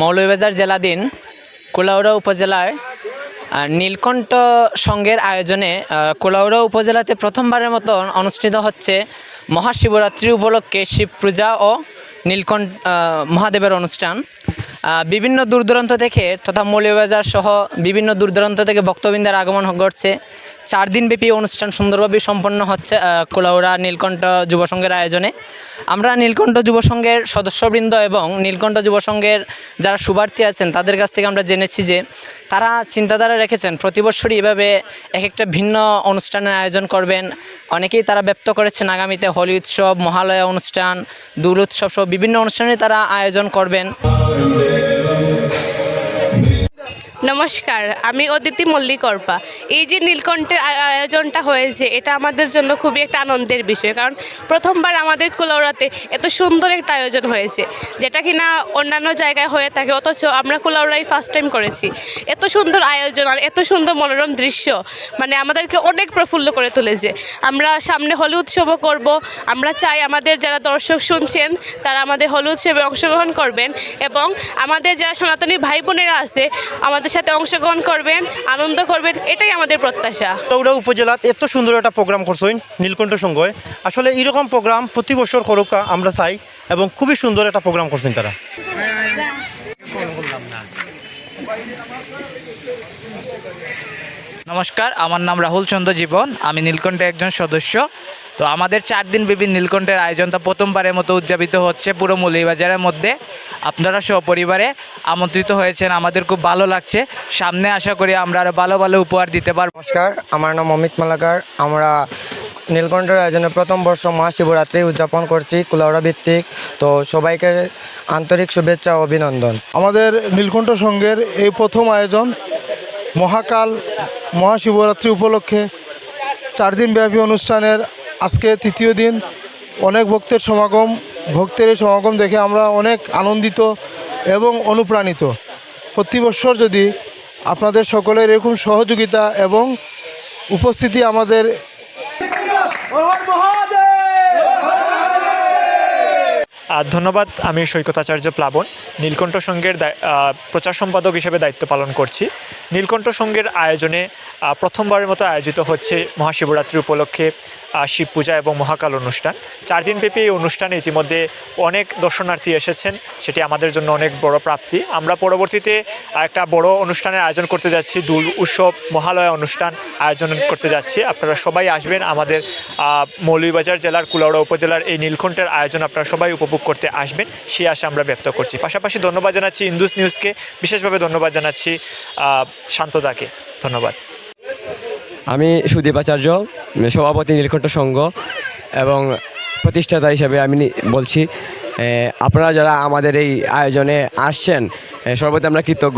মৌলভীবাজার জেলাধীন কুলাউড়া উপজেলার নীলকণ্ঠ সংঘের আয়োজনে কুলাউড়া উপজেলাতে প্রথমবারের মতো অনুষ্ঠিত হচ্ছে মহাশিবরাত্রি উপলক্ষে শিব পূজা ও নীলকণ্ঠ মহাদেবের অনুষ্ঠান। বিভিন্ন দূরদূরান্ত থেকে তথা মৌলভীবাজার সহ বিভিন্ন দূরদূরান্ত থেকে ভক্তবৃন্দের আগমন ঘটছে। 4 দিনব্যাপী অনুষ্ঠান সুন্দরভাবে সম্পন্ন হচ্ছে কুলাউড়া নীলকণ্ঠ যুব সংঘের আয়োজনে। আমরা নীলকণ্ঠ যুব সংঘের সদস্যবৃন্দ এবং নীলকণ্ঠ যুব সংঘের যারা শুভার্থী আছেন তাদের কাছ থেকে আমরা জেনেছি যে তারা চিন্তাধারা রেখেছেন প্রতি বছরই এভাবে এক একটা ভিন্ন অনুষ্ঠানের আয়োজন করবেন। অনেকেই তারা ব্যক্ত করেছেন আগামীতে হোলি উৎসব, মহালয়া অনুষ্ঠান, দোল উৎসব সহ বিভিন্ন অনুষ্ঠানে তারা আয়োজন করবেন। নমস্কার, আমি অদিতি মল্লিকর্পা। এই যে নীলকণ্ঠের আয়োজনটা হয়েছে এটা আমাদের জন্য খুবই একটা আনন্দের বিষয়, কারণ প্রথমবার আমাদের কুলাউড়াতে এত সুন্দর একটা আয়োজন হয়েছে যেটা কিনা অন্যান্য জায়গায় হয়ে থাকে, অথচ আমরা কুলাউড়াই ফার্স্ট টাইম করেছি। এত সুন্দর আয়োজন আর এত সুন্দর মনোরম দৃশ্য মানে আমাদেরকে অনেক প্রফুল্ল করে তুলেছে। আমরা সামনে হোলি উৎসবও করব। আমরা চাই আমাদের যারা দর্শক শুনছেন তারা আমাদের হোলি উৎসবে অংশগ্রহণ করবেন এবং আমাদের যারা সনাতনী ভাই বোনেরা আছে আমাদের সাথে অংশগ্রহণ করবেন, আনন্দ করবেন, এটাই আমাদের প্রত্যাশা। কুলাউড়া উপজেলাত এত সুন্দর একটা প্রোগ্রাম করছেন নীলকণ্ঠ সংঘ। আসলে এরকম প্রোগ্রাম প্রতি বছর করুক আমরা চাই এবং খুবই সুন্দর একটা প্রোগ্রাম করছেন তারা। নমস্কার, আমার নাম রাহুল চন্দ্র জীবন, আমি নীলকণ্ঠের একজন সদস্য। তো আমাদের 4 দিনব্যাপী নীলকণ্ঠের আয়োজনটা প্রথমবারের মতো উদযাপিত হচ্ছে পুরো মৌলভীবাজারের মধ্যে। আপনারা সপরিবারে আমন্ত্রিত হয়েছেন, আমাদের খুব ভালো লাগছে। সামনে আশা করি আমরা আরও ভালো ভালো উপহার দিতে পারব। নমস্কার, আমার নাম অমিত মালাকার। আমরা নীলকণ্ঠের আয়োজনে প্রথম বর্ষ মহাশিবরাত্রি উদযাপন করছি কুলাউড়া ভিত্তিক। তো সবাইকে আন্তরিক শুভেচ্ছা ও অভিনন্দন। আমাদের নীলকণ্ঠ সংঘের এই প্রথম আয়োজন মহাকাল মহাশিবরাত্রি উপলক্ষে 4 দিনব্যাপী অনুষ্ঠানের আজকে 3য় দিন। অনেক ভক্তের এই সমাগম দেখে আমরা অনেক আনন্দিত এবং অনুপ্রাণিত। প্রতি বছর যদি আপনাদের সকলের এরকম সহযোগিতা এবং উপস্থিতি আমাদের ধন্যবাদ। আমি সৈকতাচার্য প্লাবন, নীলকণ্ঠ সংঘের প্রচার সম্পাদক হিসেবে দায়িত্ব পালন করছি। নীলকণ্ঠ সংঘের আয়োজনে প্রথমবারের মতো আয়োজিত হচ্ছে মহাশিবরাত্রি উপলক্ষে শিব পূজা এবং মহাকাল অনুষ্ঠান। 4 দিনব্যাপী এই অনুষ্ঠানে ইতিমধ্যে অনেক দর্শনার্থী এসেছেন, সেটি আমাদের জন্য অনেক বড় প্রাপ্তি। আমরা পরবর্তীতে একটা বড় অনুষ্ঠানের আয়োজন করতে যাচ্ছি, দোল উৎসব মহালয়া অনুষ্ঠান আয়োজন করতে যাচ্ছি। আপনারা সবাই আসবেন আমাদের মৌলভীবাজার জেলার কুলাউড়া উপজেলার এই নীলকণ্ঠের আয়োজন আপনারা সবাই উপভোগ করতে আসবেন, সেই আশা আমরা ব্যক্ত করছি। পাশাপাশি ধন্যবাদ জানাচ্ছি ইন্দুস নিউজকে, বিশেষভাবে ধন্যবাদ জানাচ্ছি শান্তদাকে। ধন্যবাদ। আমি সুদীপ আচার্য, সভাপতি নীলকণ্ঠ সংঘ এবং প্রতিষ্ঠাতা হিসেবে আমি বলছি, আপনারা যারা আমাদের এই আয়োজনে আসছেন সর্বদা আমরা কৃতজ্ঞ।